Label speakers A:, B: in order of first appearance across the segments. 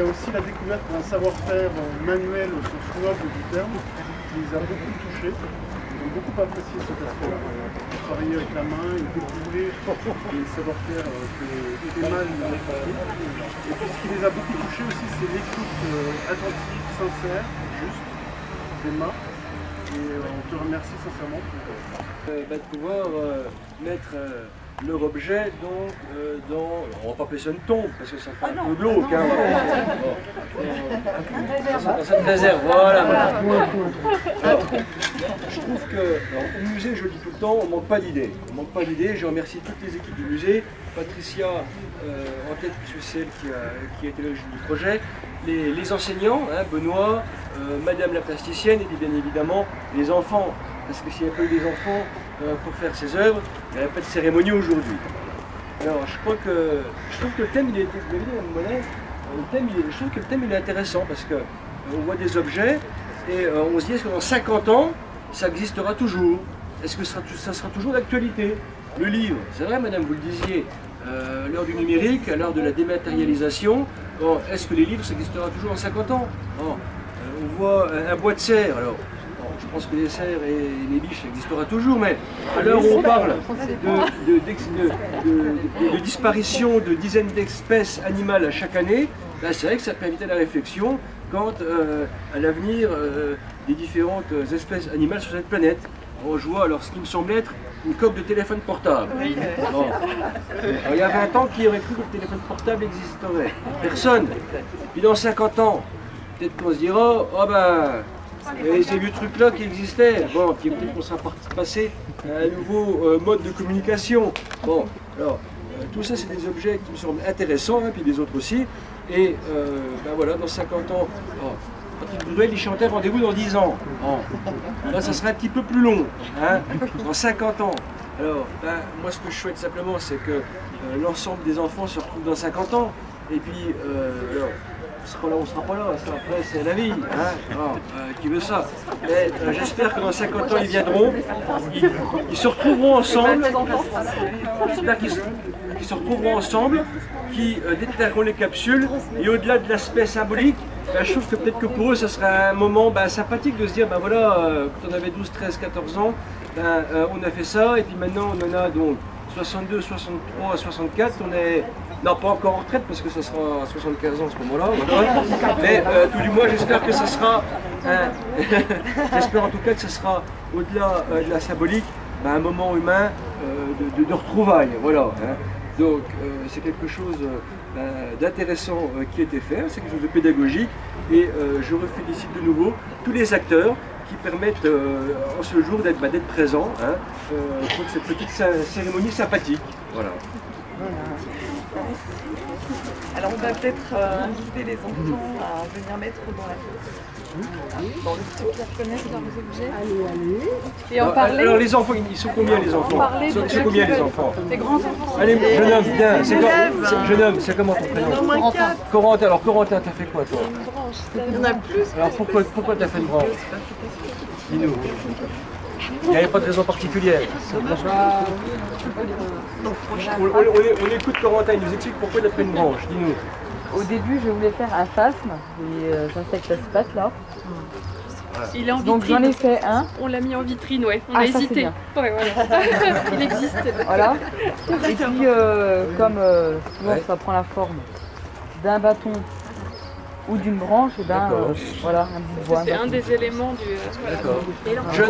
A: y a aussi la découverte d'un savoir-faire manuel au sens noble du terme, qui les a beaucoup touchés. Ils ont beaucoup apprécié cet aspect-là. Travailler avec la main et découvrir les savoir-faire que Emma nous a apportés. Et puis ce qui les a beaucoup touchés aussi, c'est l'écoute attentive, sincère, juste d'Emma. Et on te remercie sincèrement pour
B: de pouvoir mettre leur objet donc dans... On va pas appeler ça une tombe parce que ça fait un peu glauque. Hein, dans une réserve, voilà. Alors, je trouve que au musée, je le dis tout le temps, on manque pas d'idées. On manque pas d'idées. Je remercie toutes les équipes du musée, Patricia en tête puisque c'est elle qui a été l'origine du projet, les enseignants, hein, Benoît, Madame la plasticienne et puis bien évidemment les enfants. Parce que s'il n'y avait pas eu des enfants pour faire ces œuvres, il n'y aurait pas de cérémonie aujourd'hui. Alors je trouve que le thème il est, je trouve que le thème il est intéressant parce que on voit des objets et on se dit est-ce que dans 50 ans ça existera toujours? Est-ce que ça sera toujours d'actualité? Le livre, c'est vrai madame, vous le disiez, à l'heure du numérique, à l'heure de la dématérialisation, bon, est-ce que les livres ça existera toujours dans 50 ans? Bon, on voit un bois de serre, alors je pense que les serres et les biches existera toujours, mais à l'heure où on parle de disparition de dizaines d'espèces animales chaque année, ben c'est vrai que ça peut inviter à la réflexion quant à l'avenir des différentes espèces animales sur cette planète. Alors, je vois alors ce qui me semble être une coque de téléphone portable. Bon. Alors, il y a 20 ans, qui aurait cru que le téléphone portable existerait? Personne. Puis dans 50 ans, peut-être qu'on se dira, oh ben, il y avait ces vieux trucs-là qui existaient. Bon, puis peut-être qu'on sera passé à un nouveau mode de communication. Bon, alors, tout ça, c'est des objets qui me semblent intéressants, hein, puis des autres aussi. Et ben voilà, dans 50 ans, Patrick Bruel, il chantait rendez-vous dans 10 ans. Bon. Là, ça serait un petit peu plus long, hein, dans 50 ans. Alors, ben, moi, ce que je souhaite simplement, c'est que l'ensemble des enfants se retrouvent dans 50 ans. Et puis, alors, on sera là, on sera pas là, ça, après c'est la vie, hein, qui veut ça. Mais j'espère que dans 50 ans ils viendront, ils se retrouveront ensemble, j'espère qu'ils se retrouveront ensemble, qui déterreront les capsules, et au-delà de l'aspect symbolique, ben, je trouve que peut-être que pour eux ça serait un moment sympathique de se dire, ben voilà, quand on avait 12, 13, 14 ans, ben, on a fait ça, et puis maintenant on en a donc 62, 63, 64, on est... Non, pas encore en retraite parce que ça sera à 75 ans à ce moment-là, voilà. Mais tout du moins j'espère que ça sera, j'espère en tout cas que ça sera au-delà de la symbolique, un moment humain de retrouvailles, voilà. Hein. Donc c'est quelque chose d'intéressant qui a été fait, c'est quelque chose de pédagogique et je félicite de nouveau tous les acteurs qui permettent en ce jour d'être présents hein, pour cette petite cérémonie sympathique. Voilà.
C: Alors on va peut-être inviter les enfants à venir mettre dans la pièce. Dans le ceux qui reconnaissent leurs objets. Allez. Et en parler.
B: Alors les enfants, ils sont combien les enfants? Ils sont combien les enfants?
C: Les grands enfants.
B: Allez, jeune homme, viens. Jeune homme, c'est comment ton prénom? Corentin. Alors Corentin, t'as fait quoi toi?
C: Il y en a plus.
B: Alors pourquoi t'as fait une branche? Dis-nous. Il n'y avait pas de raison particulière. On écoute Corentin, il nous explique pourquoi il a pris une branche. Dis-nous.
D: Au début, je voulais faire un phasme, des insectes à pattes là.
E: Il est en
D: Donc
E: vitrine.
D: j'en ai fait un.
E: On l'a mis en vitrine, ouais. On
D: Ah,
E: a
D: ça,
E: hésité.
D: c'est
E: Ouais, voilà. Il existe.
D: Voilà. Et puis, comme souvent ça prend la forme d'un bâton ou d'une branche, et ben voilà, un bout de bois.
E: C'est un des éléments du. Voilà.
B: D'accord.
C: Et alors
B: Jeune.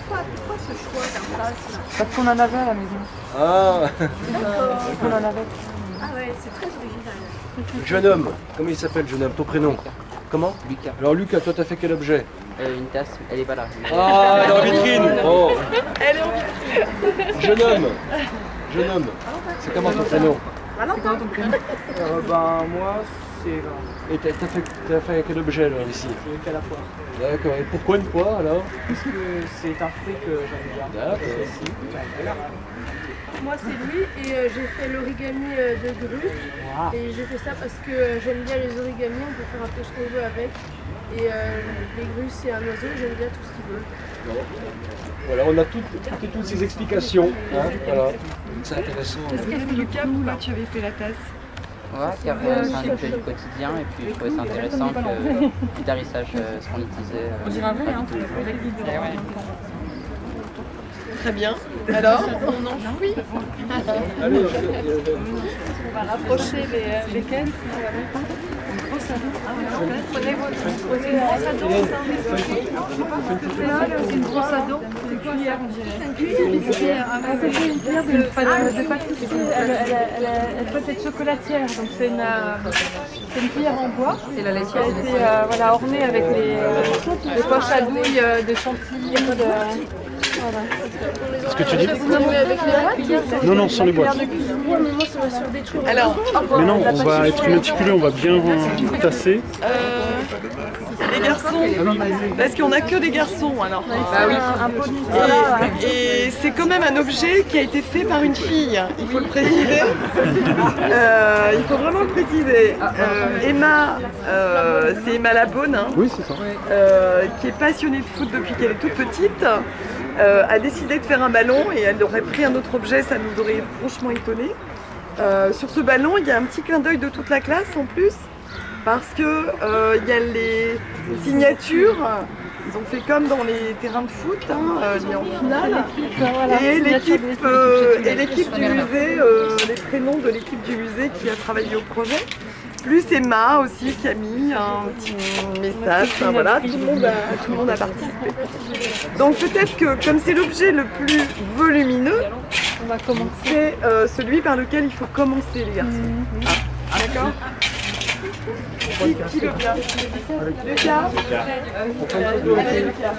C: Pourquoi ce choix d'un phasme?
D: Parce qu'on en avait à la maison.
B: Ah,
D: On en avait.
C: Ah ouais, c'est très original.
B: jeune homme. Comment il s'appelle, jeune homme? Ton prénom? Comment?
F: Lucas.
B: Alors Lucas, toi t'as fait quel objet?
F: Une tasse, elle est pas là.
B: Ah, elle est en vitrine. Oh.
C: Elle est en vitrine.
B: Jeune homme. C'est comment ton prénom?
C: Valentin.
F: Moi, c'est
B: Et t'as fait quel objet alors ici?
F: à la foire.
B: D'accord. Et pourquoi une poire alors?
F: Parce que c'est un fruit que j'aime bien.
B: D'accord.
G: Moi c'est Louis et j'ai fait l'origami de grue. Et j'ai fait ça parce que j'aime bien les origamis, on peut faire un peu ce qu'on veut avec. Et les grues c'est un oiseau, j'aime bien tout ce qu'il veut.
B: Voilà, on a toutes ces explications. Hein, voilà. C'est intéressant.
C: Lucas, pourquoi tu avais fait la tasse?
F: Ouais, car c'est un objet du quotidien et puis je trouvais ça intéressant que le guitarissage se monétisait.
D: On dirait un vrai, hein.
C: Très bien. Alors, on enfouit. On va rapprocher les caisses. Prenez votre brosse à dos. C'est une brosse à dos. C'est une cuillère, on dirait.
E: C'est une cuillère de pâtisserie. Elle peut être chocolatière, donc c'est une cuillère en bois.
D: C'est la
E: Qui a
D: laitière.
E: été voilà, ornée avec les poches à douille de chantilly. Voilà.
A: Ce que tu dis?
G: Non, mais avec les boîtes.
A: Non, non, sans les boîtes.
G: Ouais, mais moi, ça va sur des trucs.
C: Alors,
A: Mais non, on va être méticuleux, on va bien tasser.
C: les garçons, parce qu'on n'a que des garçons alors.
D: Bah oui.
E: Un pot de Nutella.
C: Et c'est quand même un objet qui a été fait par une fille, il faut le préciser. Il faut vraiment le préciser. Emma, c'est Emma Labonne, hein,
A: Oui, c'est ça.
C: qui est passionnée de foot depuis qu'elle est toute petite, a décidé de faire un ballon et elle aurait pris un autre objet, ça nous aurait franchement étonné. Sur ce ballon, il y a un petit clin d'œil de toute la classe en plus, parce que il y a les signatures. Ils ont fait comme dans les terrains de foot, hein, les en finale. Et l'équipe du musée, les prénoms de l'équipe du musée qui a travaillé au projet. Plus Emma aussi qui a mis un petit message. Enfin, voilà, tout le monde a participé. Donc peut-être que comme c'est l'objet le plus volumineux,
E: On va commencer.
C: c'est celui par lequel il faut commencer les garçons. Ah, d'accord. Qui le vient? Lucas. Allez, Lucas.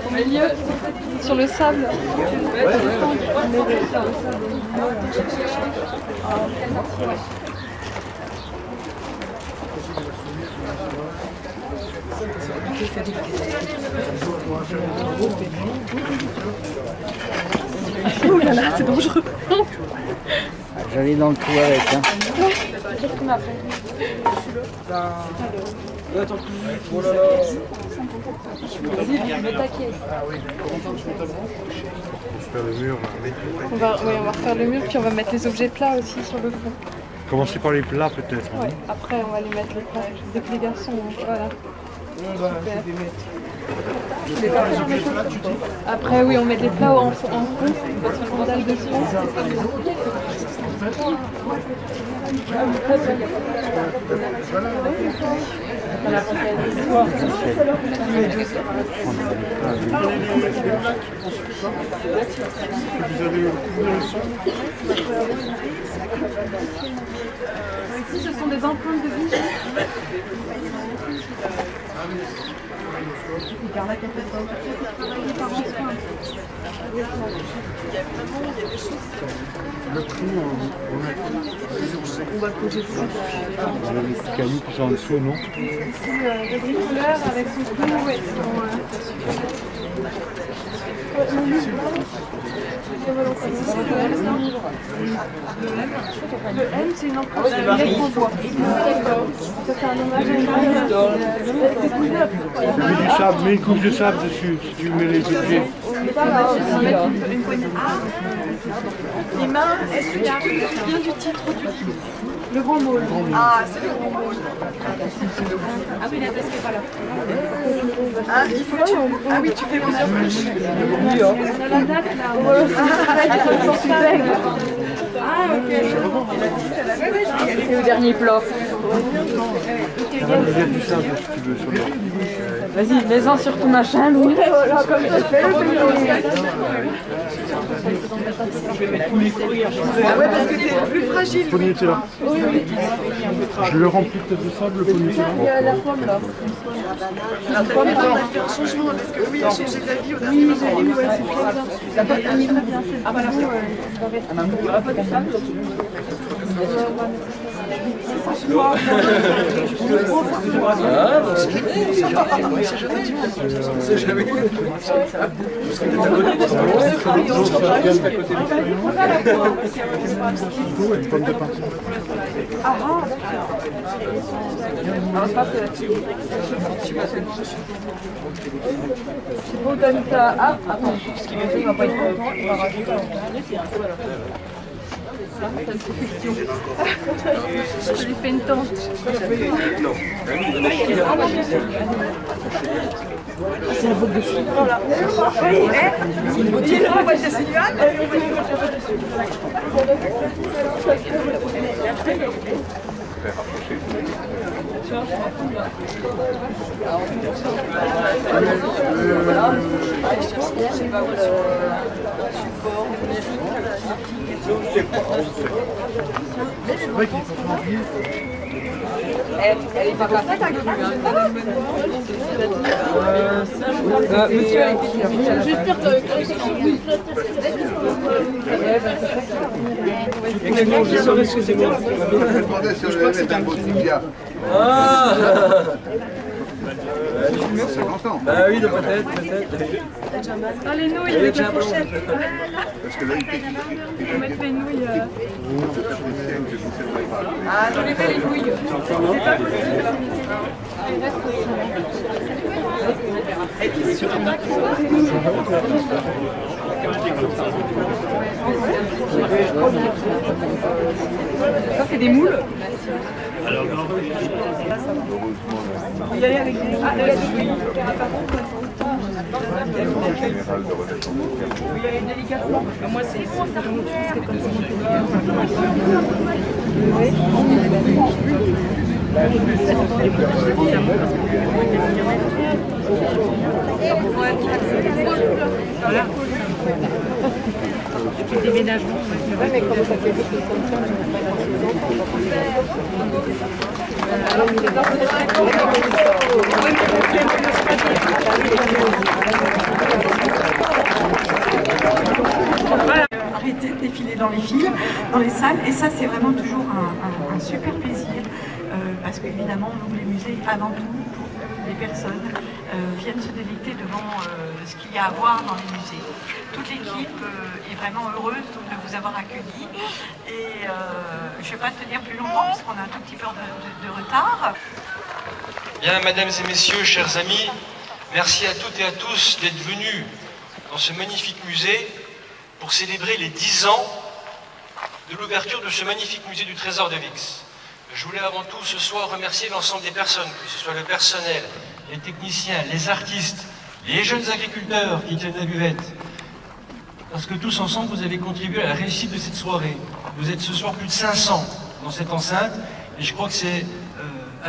E: Au milieu, sur le sable.
C: Oh là là, c'est dangereux.
F: J'allais dans le trou avec. Hein.
E: On va refaire le mur, puis on va mettre les objets plats aussi sur le fond.
A: Commencer par les plats peut-être.
E: Ouais. Après, on va les mettre les plats. Dès que les garçons, voilà. Après, oui, on met les plats en fond, en dalle de fond. Ici, ce sont des empreintes de vie.
A: Le prix, on va poser ça. Les petits cailloux qui sont en dessous, non?
E: Ici, de couleur avec son clou et Le M, c'est une empreinte de lettre en bois. Ça, c'est un hommage à
A: Mets du sable, mets une couche de sable dessus, si tu mets les objets.
E: une poignée.
C: Emma, est-ce que tu te souviens du titre du livre?
E: Le grand môle.
C: Ah, c'est le grand môle.
E: Ah oui, la tasse n'est pas là.
C: Ah, il faut que tu... Ah oui, tu fais plusieurs couches.
E: On a la date là. Ah, ok.
D: C'est le dernier plat.
A: Il y a du sable si tu veux sur le.
D: Vas-y, mets-en sur ton machin, Louis.
C: Ah ouais, parce que c'est le plus fragile.
A: Pot de Nutella. Je le remplis peut-être de sable, le pot de Nutella.
D: Il y a la pomme là.
C: La pomme, on a fait un changement parce que oui, a changé d'avis au dernier moment.
E: Oui, ouais, c'est très bien. La pomme, elle est très bien. C'est bon, il va rester.
D: François.
B: Ah, bon, c'est jamais, c'est jamais, c'est jamais. C'est jamais.
D: Bon, Tanita, ah, attends, ce qui veut dire qu'il va pas être content, il va rager.
E: Je lui fais une tente.
B: Non.
C: C'est la faute de chou. Voilà. C'est une beauté. On va chez Sylviane.
A: C'est vrai qu'il faut pas oublier.
D: Elle est pas parfaite, ta grue, hein. Monsieur a été dit.
G: J'espère qu'avec la section de
B: Excusez-moi.
H: Je demandais si on allait mettre un beau cigare.
B: Ah
H: C'est content.
B: bah oui, peut-être.
E: Ah, les nouilles avec la fourchette.
H: Parce que là, il
E: On met les nouilles.
D: Ah, j'en ai fait les nouilles. Ça, c'est des moules.
C: On va y aller avec des... Ah, là, il y a des fruits.
H: général de relation.
C: On va y aller délicatement. Moi, c'est vraiment tout ce qui est comme ça.
E: Et puis le déménagement.
C: Mais comment ça fait
I: Arrêter de défiler dans les files, dans les salles, et ça c'est vraiment toujours un super plaisir parce qu'évidemment on ouvre les musées avant tout pour que les personnes viennent se délecter devant ce qu'il y a à voir dans les musées. Toute l'équipe est vraiment heureuse de vous avoir accueillis et je ne vais pas tenir plus longtemps parce qu'on a un tout petit peu de retard.
J: Bien, mesdames et messieurs, chers amis, merci à toutes et à tous d'être venus dans ce magnifique musée pour célébrer les 10 ans de l'ouverture de ce magnifique musée du Trésor de Vix. Je voulais avant tout ce soir remercier l'ensemble des personnes, que ce soit le personnel, les techniciens, les artistes, les jeunes agriculteurs qui tiennent la buvette, parce que tous ensemble vous avez contribué à la réussite de cette soirée. Vous êtes ce soir plus de 500 dans cette enceinte et je crois que c'est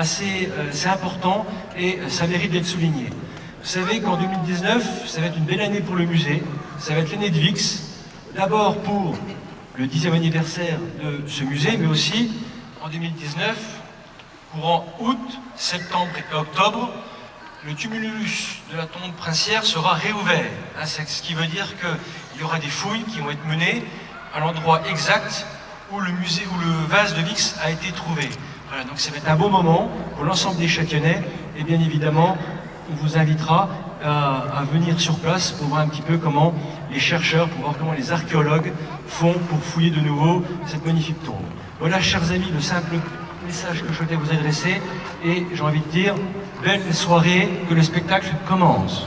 J: c'est important et ça mérite d'être souligné. Vous savez qu'en 2019, ça va être une belle année pour le musée, ça va être l'année de Vix, d'abord pour le 10e anniversaire de ce musée, mais aussi en 2019, courant août, septembre et octobre, le tumulus de la tombe princière sera réouvert. Ce qui veut dire qu'il y aura des fouilles qui vont être menées à l'endroit exact où le musée, où le vase de Vix a été trouvé. Voilà, donc ça va être un beau moment pour l'ensemble des Châtillonnais et bien évidemment on vous invitera à venir sur place pour voir un petit peu comment les chercheurs, pour voir comment les archéologues font pour fouiller de nouveau cette magnifique tombe. Voilà, chers amis, le simple message que je souhaitais vous adresser et j'ai envie de dire, belle soirée, que le spectacle commence.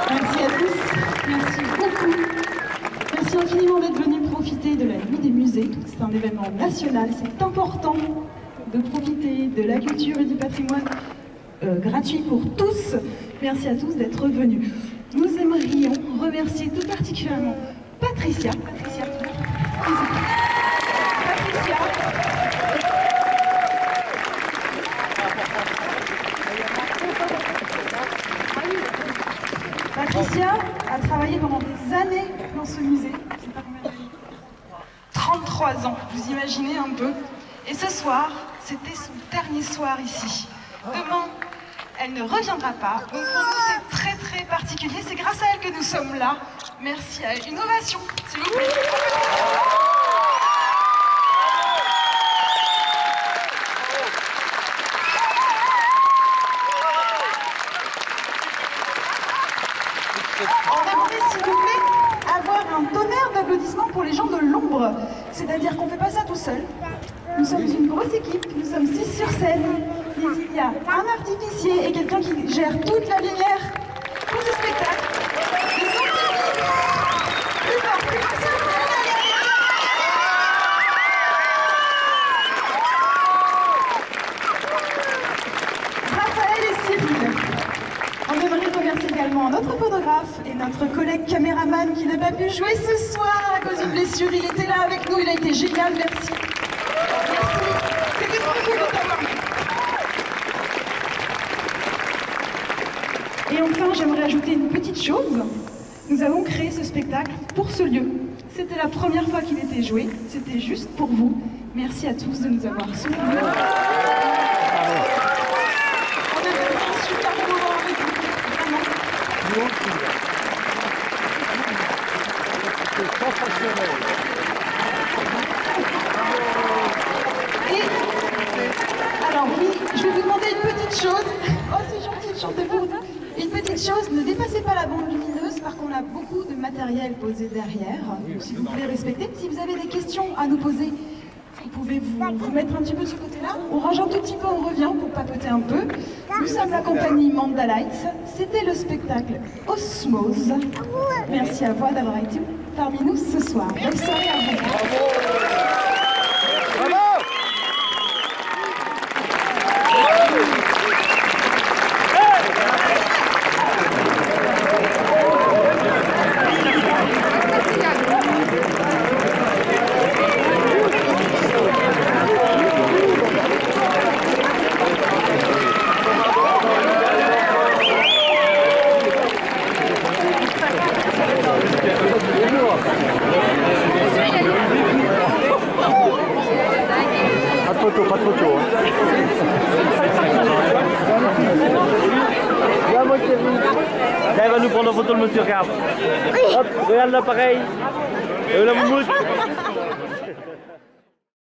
I: Merci à tous, merci beaucoup. Merci infiniment d'être venus profiter de la Nuit des musées. C'est un événement national, c'est important de profiter de la culture et du patrimoine gratuit pour tous. Merci à tous d'être venus. Nous aimerions remercier tout particulièrement Patricia. Patricia a travaillé pendant des années dans ce musée. Je sais pas combien d'années. 33 ans, vous imaginez un peu. Et ce soir, c'était son dernier soir ici. Demain, elle ne reviendra pas. Donc pour nous, c'est très très particulier. C'est grâce à elle que nous sommes là. Merci à elle. Une ovation, s'il vous plaît. On aimerait, s'il vous plaît, avoir un tonnerre d'applaudissements pour les gens de l'ombre. C'est-à-dire qu'on ne fait pas ça tout seul. Nous sommes une grosse équipe, nous sommes 6 sur scène. Il y a un artificier et quelqu'un qui gère toute la lumière pour ce spectacle. Le son technique. Plus fort, s'il vous plaît. Raphaël et Cyril. On aimerait remercier également notre photographe et notre collègue caméraman qui n'a pas pu jouer ce soir à cause d'une blessure. Il était là avec nous, il a été génial, merci. Merci, c'était trop cool de ta part. Et enfin, j'aimerais ajouter une petite chose. Nous avons créé ce spectacle pour ce lieu. C'était la première fois qu'il était joué, c'était juste pour vous. Merci à tous de nous avoir soutenus. On a passé un super moment avec vous. Et alors oui, je vais vous demander une petite chose. Oh c'est gentil de chanter pour nous. Une petite chose, ne dépassez pas la bande lumineuse parce qu'on a beaucoup de matériel posé derrière. Donc s'il vous plaît, respectez. Si vous avez des questions à nous poser, vous pouvez vous mettre un petit peu de ce côté-là. On range un tout petit peu, on revient pour papoter un peu. Nous sommes la compagnie Manda Lights. C'était le spectacle Osmose. Merci à vous d'avoir été parmi nous ce soir. Bonne soirée à vous.
K: Pas de photo. Viens mon chéri. Là, il va nous prendre en photo le monsieur, regarde. Hop, regarde l'appareil. Et la moumoute.